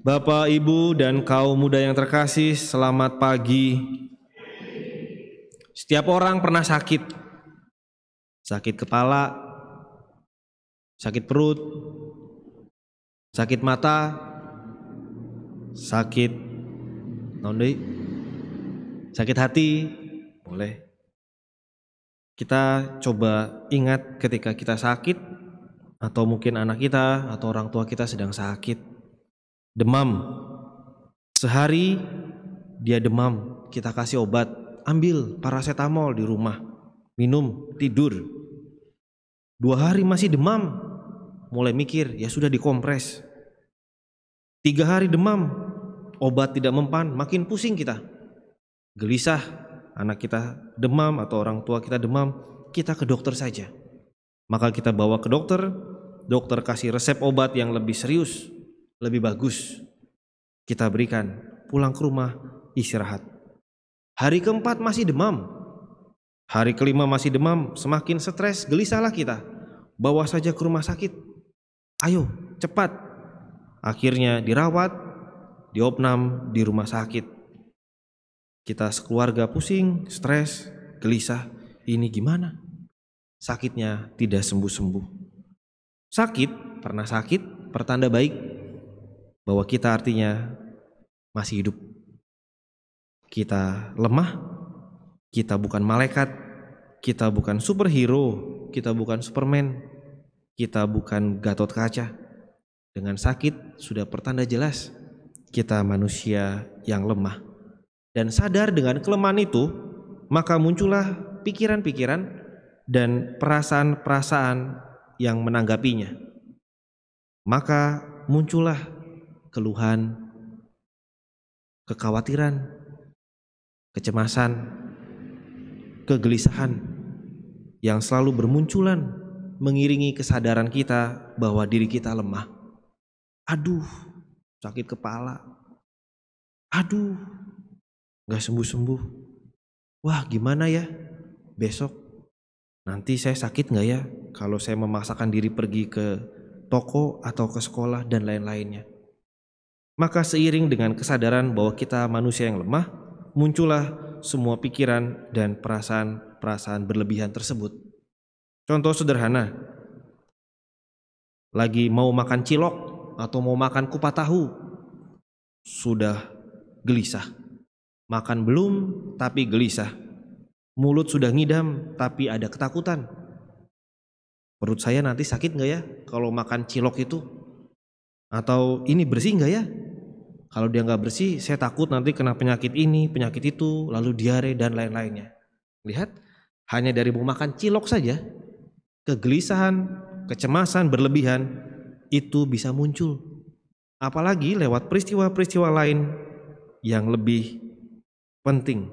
Bapak, Ibu, dan kaum muda yang terkasih, selamat pagi. Setiap orang pernah sakit. Sakit kepala, sakit perut, sakit mata, sakit sakit hati, boleh. Kita coba ingat ketika kita sakit, atau mungkin anak kita atau orang tua kita sedang sakit, demam. Sehari dia demam, kita kasih obat, ambil paracetamol di rumah, minum, tidur. 2 hari masih demam, mulai mikir, ya sudah dikompres. 3 hari demam, obat tidak mempan, makin pusing kita, gelisah. Anak kita demam atau orang tua kita demam, kita ke dokter saja. Maka kita bawa ke dokter, dokter kasih resep obat yang lebih serius, lebih bagus. Kita berikan, pulang ke rumah, istirahat. Hari keempat masih demam, hari kelima masih demam, semakin stres, gelisahlah kita. Bawa saja ke rumah sakit, ayo cepat. Akhirnya dirawat, diopnam di rumah sakit. Kita sekeluarga pusing, stres, gelisah. Ini gimana? Sakitnya tidak sembuh-sembuh. Sakit, pernah sakit, pertanda baik bahwa kita artinya masih hidup. Kita lemah, kita bukan malaikat, kita bukan superhero, kita bukan Superman, kita bukan Gatot Kaca. Dengan sakit sudah pertanda jelas kita manusia yang lemah. Dan sadar dengan kelemahan itu, maka muncullah pikiran-pikiran dan perasaan-perasaan yang menanggapinya. Maka muncullah keluhan, kekhawatiran, kecemasan, kegelisahan yang selalu bermunculan mengiringi kesadaran kita bahwa diri kita lemah. Aduh, sakit kepala. Aduh, gak sembuh-sembuh. Wah, gimana ya besok? Nanti saya sakit gak ya kalau saya memaksakan diri pergi ke toko atau ke sekolah dan lain-lainnya. Maka seiring dengan kesadaran bahwa kita manusia yang lemah, muncullah semua pikiran dan perasaan-perasaan berlebihan tersebut. Contoh sederhana, lagi mau makan cilok atau mau makan kupat tahu, sudah gelisah. Makan belum tapi gelisah. Mulut sudah ngidam tapi ada ketakutan. Perut saya nanti sakit gak ya kalau makan cilok itu? Atau ini bersih gak ya? Kalau dia gak bersih, saya takut nanti kena penyakit ini, penyakit itu, lalu diare dan lain-lainnya. Lihat, hanya dari mau makan cilok saja, kegelisahan, kecemasan berlebihan itu bisa muncul. Apalagi lewat peristiwa-peristiwa lain yang lebih penting.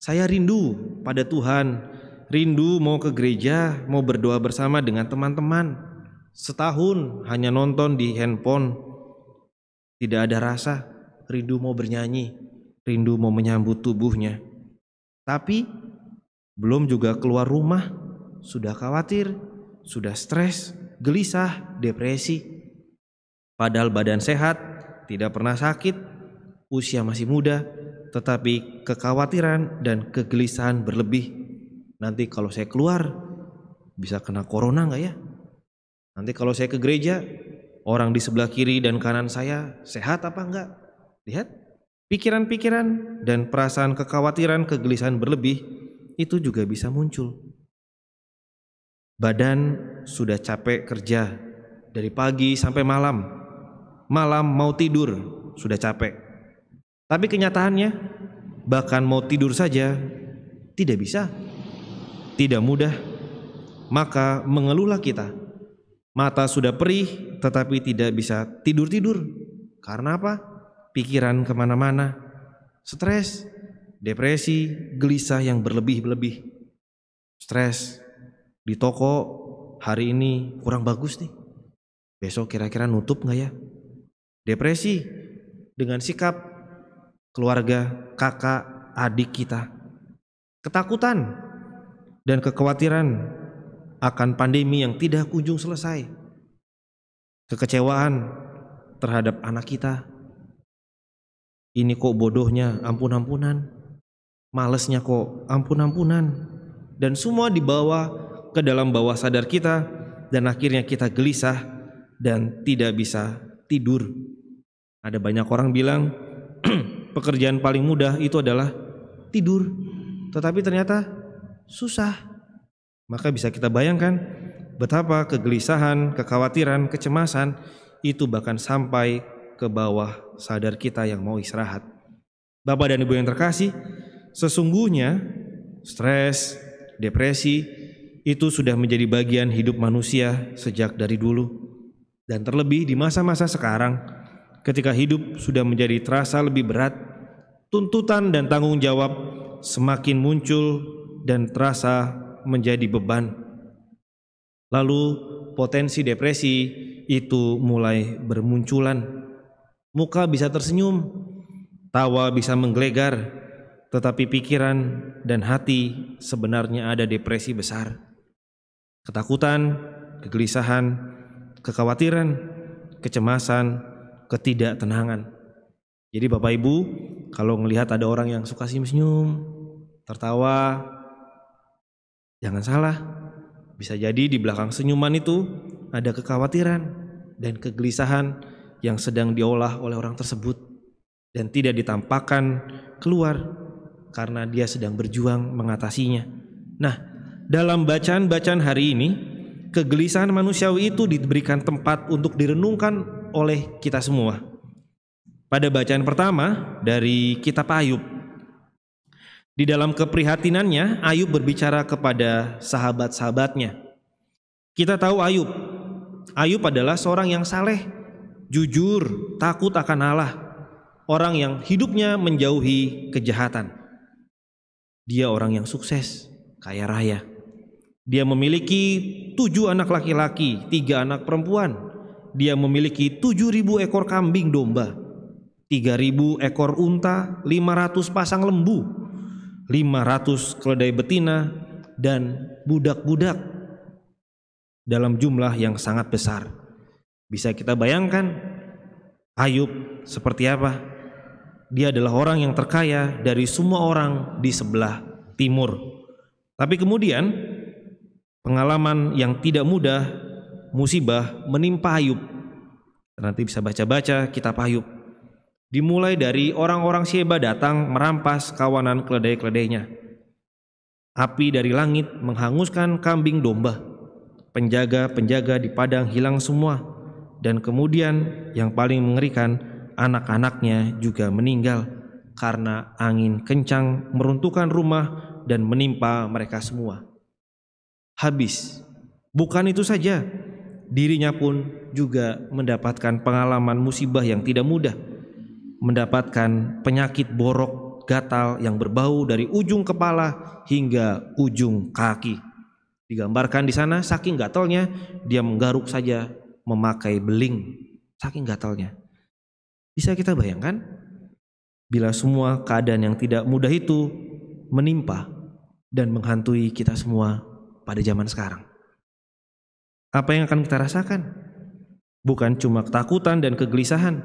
Saya rindu pada Tuhan, rindu mau ke gereja, mau berdoa bersama dengan teman-teman. Setahun hanya nonton di handphone, tidak ada rasa. Rindu mau bernyanyi, rindu mau menyambut tubuhnya. Tapi belum juga keluar rumah, sudah khawatir, sudah stres, gelisah, depresi. Padahal badan sehat, tidak pernah sakit, usia masih muda, tetapi kekhawatiran dan kegelisahan berlebih. Nanti kalau saya keluar bisa kena corona gak ya? Nanti kalau saya ke gereja, orang di sebelah kiri dan kanan saya sehat apa enggak? Lihat, pikiran-pikiran dan perasaan kekhawatiran, kegelisahan berlebih itu juga bisa muncul. Badan sudah capek kerja dari pagi sampai malam. Malam mau tidur sudah capek. Tapi kenyataannya bahkan mau tidur saja tidak bisa, tidak mudah. Maka mengeluhlah kita. Mata sudah perih tetapi tidak bisa tidur-tidur. Karena apa? Pikiran kemana-mana, stres, depresi, gelisah yang berlebih-lebih. Stres, di toko hari ini kurang bagus nih, besok kira-kira nutup gak ya? Depresi dengan sikap keluarga, kakak, adik kita. Ketakutan dan kekhawatiran akan pandemi yang tidak kunjung selesai. Kekecewaan terhadap anak kita. Ini kok bodohnya, ampun-ampunan. Malesnya kok, ampun-ampunan. Dan semua dibawa ke dalam bawah sadar kita, dan akhirnya kita gelisah dan tidak bisa tidur. Ada banyak orang bilang pekerjaan paling mudah itu adalah tidur, tetapi ternyata susah. Maka bisa kita bayangkan betapa kegelisahan, kekhawatiran, kecemasan itu bahkan sampai ke bawah sadar kita yang mau istirahat. Bapak dan Ibu yang terkasih, sesungguhnya stres, depresi itu sudah menjadi bagian hidup manusia sejak dari dulu. Dan terlebih di masa-masa sekarang, ketika hidup sudah menjadi terasa lebih berat, tuntutan dan tanggung jawab semakin muncul dan terasa menjadi beban. Lalu potensi depresi itu mulai bermunculan. Muka bisa tersenyum, tawa bisa menggelegar, tetapi pikiran dan hati sebenarnya ada depresi besar. Ketakutan, kegelisahan, kekhawatiran, kecemasan, ketidaktenangan. Jadi Bapak Ibu, kalau melihat ada orang yang suka senyum-senyum, tertawa, jangan salah. Bisa jadi di belakang senyuman itu ada kekhawatiran dan kegelisahan yang sedang diolah oleh orang tersebut dan tidak ditampakkan keluar karena dia sedang berjuang mengatasinya. Nah, dalam bacaan-bacaan hari ini, kegelisahan manusiawi itu diberikan tempat untuk direnungkan oleh kita semua. Pada bacaan pertama dari kitab Ayub, di dalam keprihatinannya Ayub berbicara kepada sahabat-sahabatnya. Kita tahu Ayub adalah seorang yang saleh, jujur, takut akan Allah, orang yang hidupnya menjauhi kejahatan. Dia orang yang sukses, kaya raya. Dia memiliki 7 anak laki-laki, 3 anak perempuan. Dia memiliki 7.000 ekor kambing domba, 3.000 ekor unta, 500 pasang lembu, 500 keledai betina, dan budak-budak dalam jumlah yang sangat besar. Bisa kita bayangkan Ayub seperti apa? Dia adalah orang yang terkaya dari semua orang di sebelah timur. Tapi kemudian pengalaman yang tidak mudah, musibah menimpa Ayub. Nanti bisa baca-baca kitab Ayub. Dimulai dari orang-orang Syeba datang merampas kawanan keledai-keledainya. Api dari langit menghanguskan kambing domba. Penjaga-penjaga di padang hilang semua. Dan kemudian yang paling mengerikan, anak-anaknya juga meninggal karena angin kencang meruntuhkan rumah dan menimpa mereka semua. Habis. Bukan itu saja, dirinya pun juga mendapatkan pengalaman musibah yang tidak mudah, mendapatkan penyakit borok gatal yang berbau dari ujung kepala hingga ujung kaki. Digambarkan di sana, saking gatalnya dia menggaruk saja memakai beling, saking gatalnya. Bisa kita bayangkan bila semua keadaan yang tidak mudah itu menimpa dan menghantui kita semua pada zaman sekarang. Apa yang akan kita rasakan? Bukan cuma ketakutan dan kegelisahan,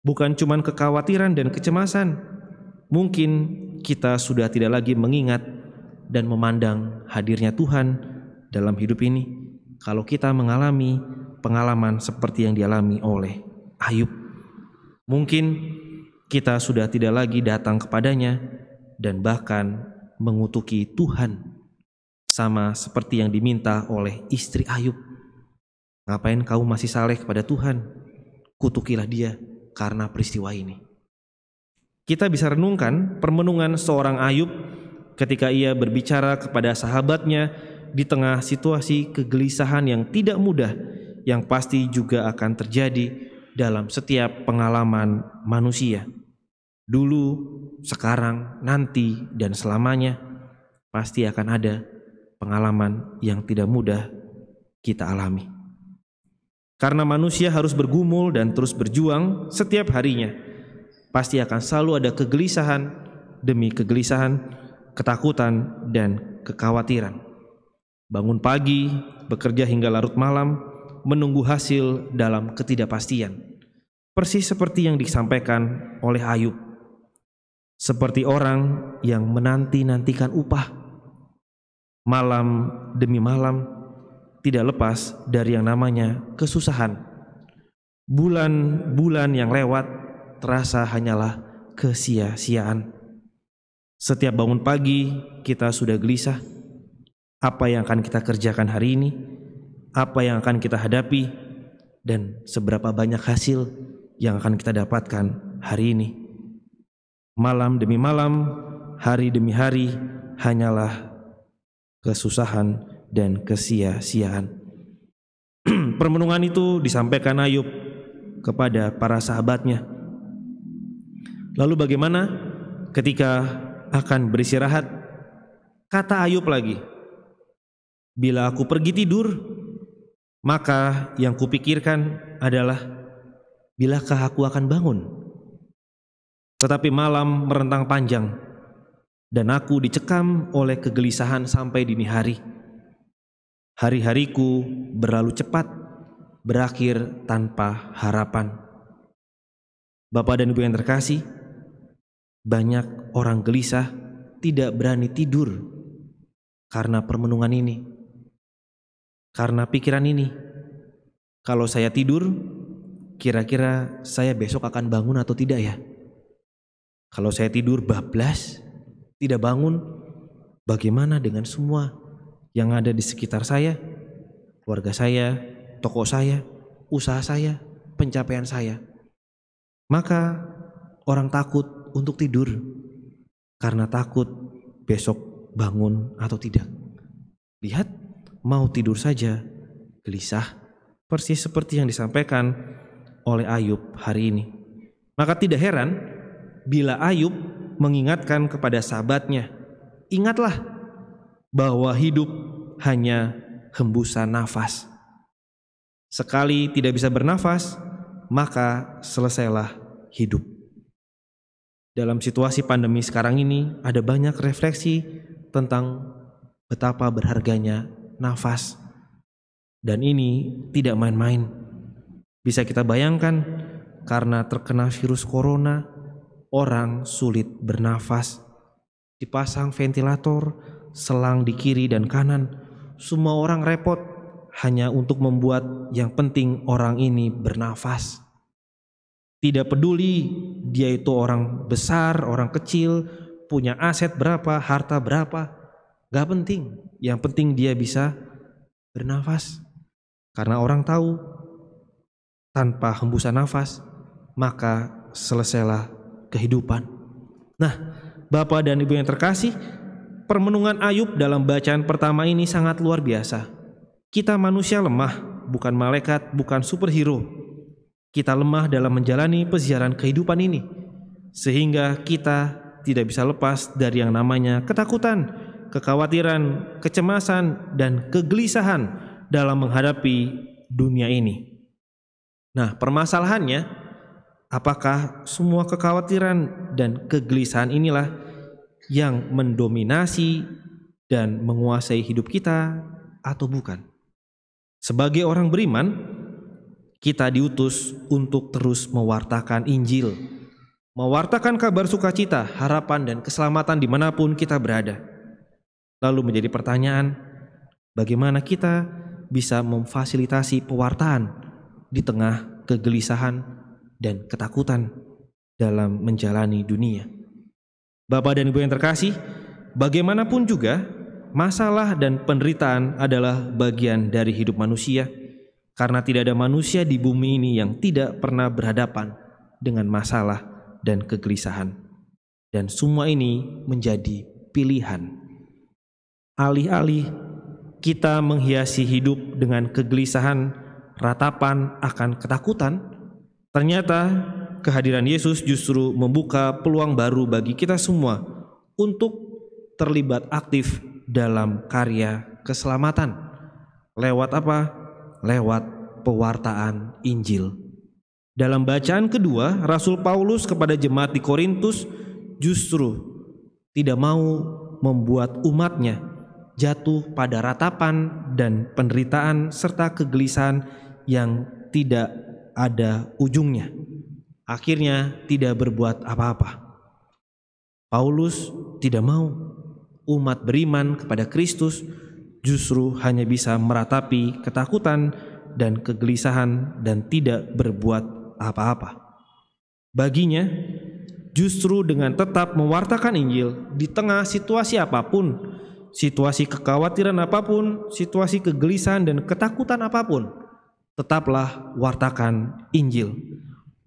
bukan cuma kekhawatiran dan kecemasan. Mungkin kita sudah tidak lagi mengingat dan memandang hadirnya Tuhan dalam hidup ini kalau kita mengalami pengalaman seperti yang dialami oleh Ayub. Mungkin kita sudah tidak lagi datang kepadanya dan bahkan mengutuki Tuhan, sama seperti yang diminta oleh istri Ayub. Ngapain kau masih saleh kepada Tuhan? Kutukilah dia karena peristiwa ini. Kita bisa renungkan permenungan seorang Ayub ketika ia berbicara kepada sahabatnya di tengah situasi kegelisahan yang tidak mudah, yang pasti juga akan terjadi dalam setiap pengalaman manusia. Dulu, sekarang, nanti, dan selamanya pasti akan ada pengalaman yang tidak mudah kita alami. Karena manusia harus bergumul dan terus berjuang setiap harinya, pasti akan selalu ada kegelisahan demi kegelisahan, ketakutan dan kekhawatiran. Bangun pagi, bekerja hingga larut malam, menunggu hasil dalam ketidakpastian. persis seperti yang disampaikan oleh Ayub. Seperti orang yang menanti-nantikan upah, malam demi malam, tidak lepas dari yang namanya kesusahan. Bulan-bulan yang lewat terasa hanyalah kesia-siaan. Setiap bangun pagi kita sudah gelisah. Apa yang akan kita kerjakan hari ini? Apa yang akan kita hadapi? Dan seberapa banyak hasil yang akan kita dapatkan hari ini? Malam demi malam, hari demi hari, hanyalah kesusahan dan kesia-siaan. Permenungan itu disampaikan Ayub kepada para sahabatnya. Lalu bagaimana ketika akan beristirahat? Kata Ayub lagi, bila aku pergi tidur, maka yang kupikirkan adalah bilakah aku akan bangun? Tetapi malam merentang panjang dan aku dicekam oleh kegelisahan sampai dini hari. Hari-hariku berlalu cepat, berakhir tanpa harapan. Bapak dan Ibu yang terkasih, banyak orang gelisah tidak berani tidur karena permenungan ini, karena pikiran ini. Kalau saya tidur, kira-kira saya besok akan bangun atau tidak ya? Kalau saya tidur bablas, tidak bangun, bagaimana dengan semua yang ada di sekitar saya, keluarga saya, toko saya, usaha saya, pencapaian saya? Maka orang takut untuk tidur karena takut besok bangun atau tidak. Lihat, mau tidur saja gelisah, persis seperti yang disampaikan oleh Ayub hari ini. Maka tidak heran bila Ayub mengingatkan kepada sahabatnya, ingatlah bahwa hidup hanya hembusan nafas. Sekali tidak bisa bernafas, maka selesailah hidup. Dalam situasi pandemi sekarang ini ada banyak refleksi tentang betapa berharganya nafas. Dan ini tidak main-main. Bisa kita bayangkan, karena terkena virus corona, orang sulit bernafas. Dipasang ventilator, selang di kiri dan kanan. Semua orang repot hanya untuk membuat yang penting orang ini bernafas. Tidak peduli dia itu orang besar, orang kecil, punya aset berapa, harta berapa, gak penting. Yang penting dia bisa bernafas. Karena orang tahu tanpa hembusan nafas maka selesailah kehidupan. Nah, Bapak dan Ibu yang terkasih, permenungan Ayub dalam bacaan pertama ini sangat luar biasa. Kita manusia lemah, bukan malaikat, bukan superhero. Kita lemah dalam menjalani peziaran kehidupan ini, sehingga kita tidak bisa lepas dari yang namanya ketakutan, kekhawatiran, kecemasan, dan kegelisahan dalam menghadapi dunia ini. Nah, permasalahannya, apakah semua kekhawatiran dan kegelisahan inilah yang mendominasi dan menguasai hidup kita atau bukan? Sebagai orang beriman, kita diutus untuk terus mewartakan Injil, mewartakan kabar sukacita, harapan, dan keselamatan dimanapun kita berada. Lalu menjadi pertanyaan, bagaimana kita bisa memfasilitasi pewartaan di tengah kegelisahan dan ketakutan dalam menjalani dunia? Bapak dan Ibu yang terkasih, bagaimanapun juga masalah dan penderitaan adalah bagian dari hidup manusia, karena tidak ada manusia di bumi ini yang tidak pernah berhadapan dengan masalah dan kegelisahan. Dan semua ini menjadi pilihan. Alih-alih kita menghiasi hidup dengan kegelisahan, ratapan akan ketakutan, ternyata kehadiran Yesus justru membuka peluang baru bagi kita semua untuk terlibat aktif dalam karya keselamatan. Lewat apa? Lewat pewartaan Injil. Dalam bacaan kedua, Rasul Paulus kepada jemaat di Korintus justru tidak mau membuat umatnya jatuh pada ratapan dan penderitaan serta kegelisahan yang tidak ada ujungnya. akhirnya tidak berbuat apa-apa. Paulus tidak mau umat beriman kepada Kristus justru hanya bisa meratapi ketakutan dan kegelisahan dan tidak berbuat apa-apa. Baginya, justru dengan tetap mewartakan Injil di tengah situasi apapun, situasi kekhawatiran apapun, situasi kegelisahan dan ketakutan apapun, tetaplah wartakan Injil.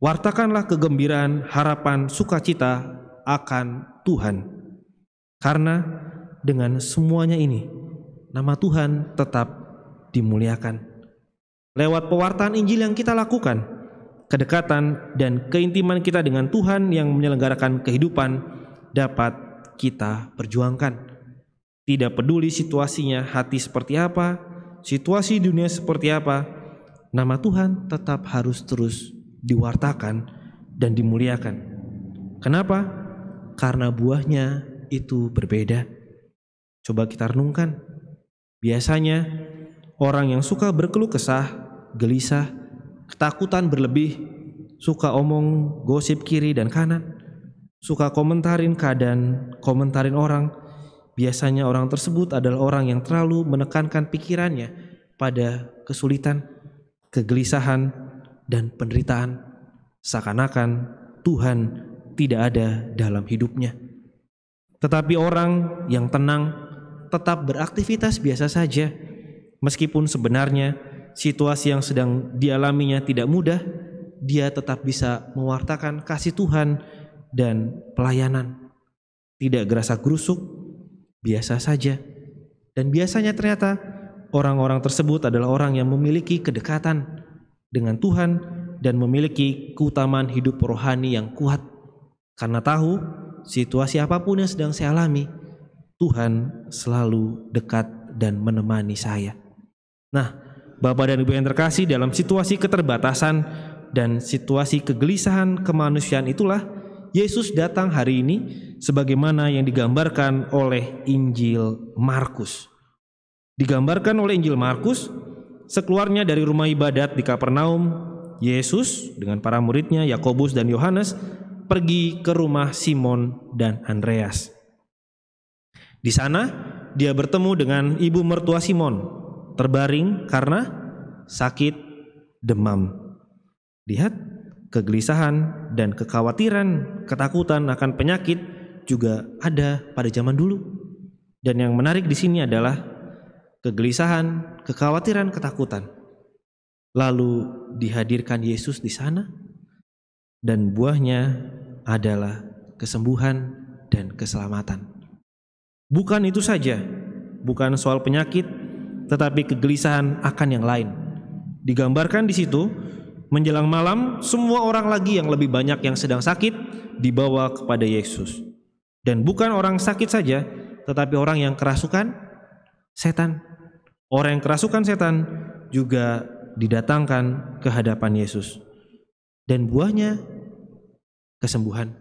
Wartakanlah kegembiraan, harapan, sukacita akan Tuhan. Karena dengan semuanya ini, nama Tuhan tetap dimuliakan. Lewat pewartaan Injil yang kita lakukan, kedekatan dan keintiman kita dengan Tuhan yang menyelenggarakan kehidupan dapat kita perjuangkan. Tidak peduli situasinya hati seperti apa, situasi dunia seperti apa, nama Tuhan tetap harus terus diwartakan dan dimuliakan. Kenapa? Karena buahnya itu berbeda. Coba kita renungkan. Biasanya orang yang suka berkeluh kesah, gelisah, ketakutan berlebih, suka omong gosip kiri dan kanan, suka komentarin keadaan, komentarin orang. Biasanya orang tersebut adalah orang yang terlalu menekankan pikirannya pada kesulitan, kegelisahan, dan penderitaan. Seakan-akan Tuhan tidak ada dalam hidupnya. Tetapi orang yang tenang tetap beraktivitas biasa saja, meskipun sebenarnya situasi yang sedang dialaminya tidak mudah, dia tetap bisa mewartakan kasih Tuhan dan pelayanan. Tidak gerasa-gerusuk, biasa saja. Dan biasanya ternyata orang-orang tersebut adalah orang yang memiliki kedekatan dengan Tuhan dan memiliki keutamaan hidup rohani yang kuat. Karena tahu situasi apapun yang sedang saya alami, Tuhan selalu dekat dan menemani saya. Nah, Bapak dan Ibu yang terkasih, dalam situasi keterbatasan dan situasi kegelisahan kemanusiaan itulah Yesus datang hari ini sebagaimana yang digambarkan oleh Injil Markus. Digambarkan oleh Injil Markus, sekeluarnya dari rumah ibadat di Kapernaum, Yesus dengan para muridnya Yakobus dan Yohanes pergi ke rumah Simon dan Andreas. Di sana dia bertemu dengan ibu mertua Simon, terbaring karena sakit demam. Lihat, kegelisahan dan kekhawatiran, ketakutan akan penyakit juga ada pada zaman dulu. Dan yang menarik di sini adalah kegelisahan, kekhawatiran, ketakutan. Lalu dihadirkan Yesus di sana, dan buahnya adalah kesembuhan dan keselamatan. Bukan itu saja, bukan soal penyakit, tetapi kegelisahan akan yang lain. Digambarkan di situ, menjelang malam semua orang lagi yang lebih banyak yang sedang sakit dibawa kepada Yesus. Dan bukan orang sakit saja, tetapi orang yang kerasukan setan. Orang yang kerasukan setan juga didatangkan ke hadapan Yesus. Dan buahnya kesembuhan.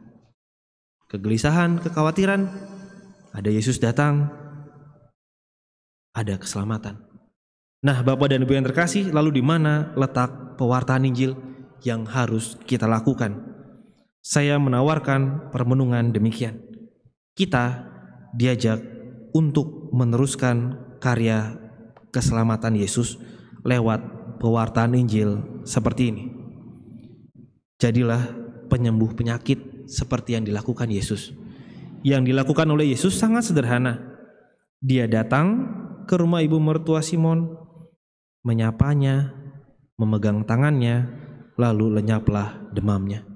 Kegelisahan, kekhawatiran, ada Yesus datang, ada keselamatan. Nah, Bapak dan Ibu yang terkasih, lalu di mana letak pewartaan Injil yang harus kita lakukan? Saya menawarkan permenungan demikian. Kita diajak untuk meneruskan karya keselamatan Yesus lewat pewartaan Injil seperti ini. Jadilah penyembuh penyakit seperti yang dilakukan Yesus. Yang dilakukan oleh Yesus sangat sederhana. Dia datang ke rumah ibu mertua Simon, menyapanya, memegang tangannya, lalu lenyaplah demamnya.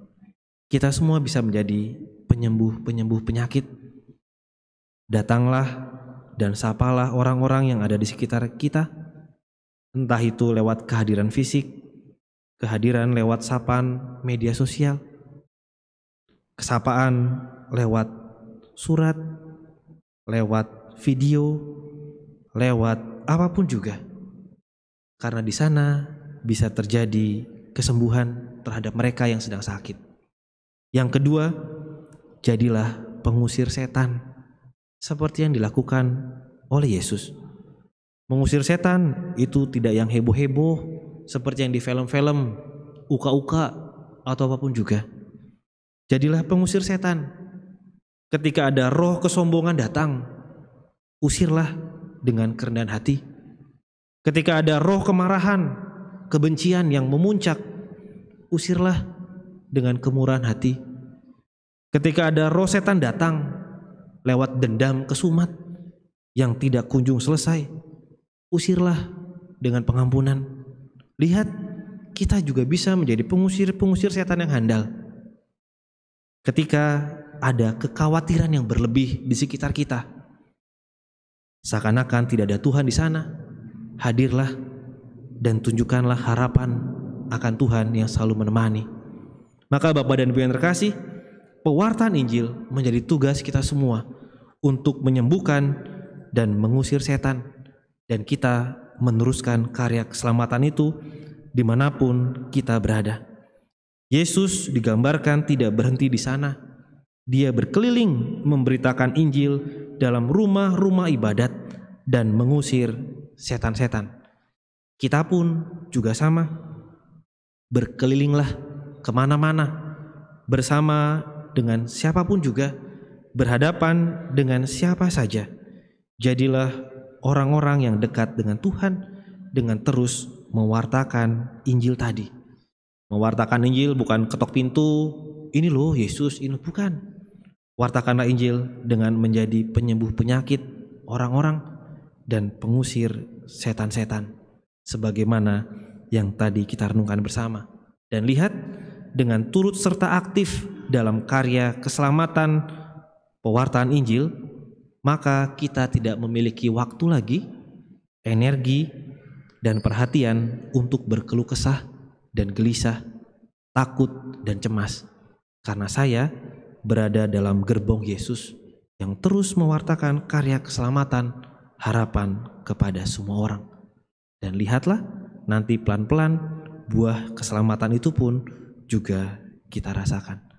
Kita semua bisa menjadi penyembuh penyakit. Datanglah dan sapalah orang-orang yang ada di sekitar kita, entah itu lewat kehadiran fisik, kehadiran lewat sapaan media sosial, kesapaan lewat surat, lewat video, lewat apapun juga. Karena di sana bisa terjadi kesembuhan terhadap mereka yang sedang sakit. Yang kedua, jadilah pengusir setan seperti yang dilakukan oleh Yesus. Mengusir setan itu tidak yang heboh-heboh seperti yang di film-film, uka-uka atau apapun juga. Jadilah pengusir setan. Ketika ada roh kesombongan datang, usirlah dengan kerendahan hati. Ketika ada roh kemarahan, kebencian yang memuncak, usirlah dengan kemurahan hati. Ketika ada roh setan datang lewat dendam kesumat yang tidak kunjung selesai, usirlah dengan pengampunan. Lihat, kita juga bisa menjadi pengusir setan yang handal. Ketika ada kekhawatiran yang berlebih di sekitar kita, seakan-akan tidak ada Tuhan di sana, hadirlah dan tunjukkanlah harapan akan Tuhan yang selalu menemani. Maka Bapak dan Ibu yang terkasih, pewartaan Injil menjadi tugas kita semua untuk menyembuhkan dan mengusir setan, dan kita meneruskan karya keselamatan itu dimanapun kita berada. Yesus digambarkan tidak berhenti di sana. Dia berkeliling memberitakan Injil dalam rumah-rumah ibadat dan mengusir setan-setan. Kita pun juga sama. Berkelilinglah kemana-mana bersama dengan siapapun juga, berhadapan dengan siapa saja. Jadilah orang-orang yang dekat dengan Tuhan dengan terus mewartakan Injil tadi. Mewartakan Injil bukan ketok pintu, ini loh Yesus, ini bukan. Wartakanlah Injil dengan menjadi penyembuh penyakit orang-orang dan pengusir setan-setan, sebagaimana yang tadi kita renungkan bersama. Dan lihat, dengan turut serta aktif dalam karya keselamatan pewartaan Injil, maka kita tidak memiliki waktu lagi, energi, dan perhatian untuk berkeluh kesah dan gelisah, takut dan cemas. Karena saya berada dalam gerbong Yesus yang terus mewartakan karya keselamatan, harapan kepada semua orang. Dan lihatlah, nanti pelan-pelan buah keselamatan itu pun juga kita rasakan.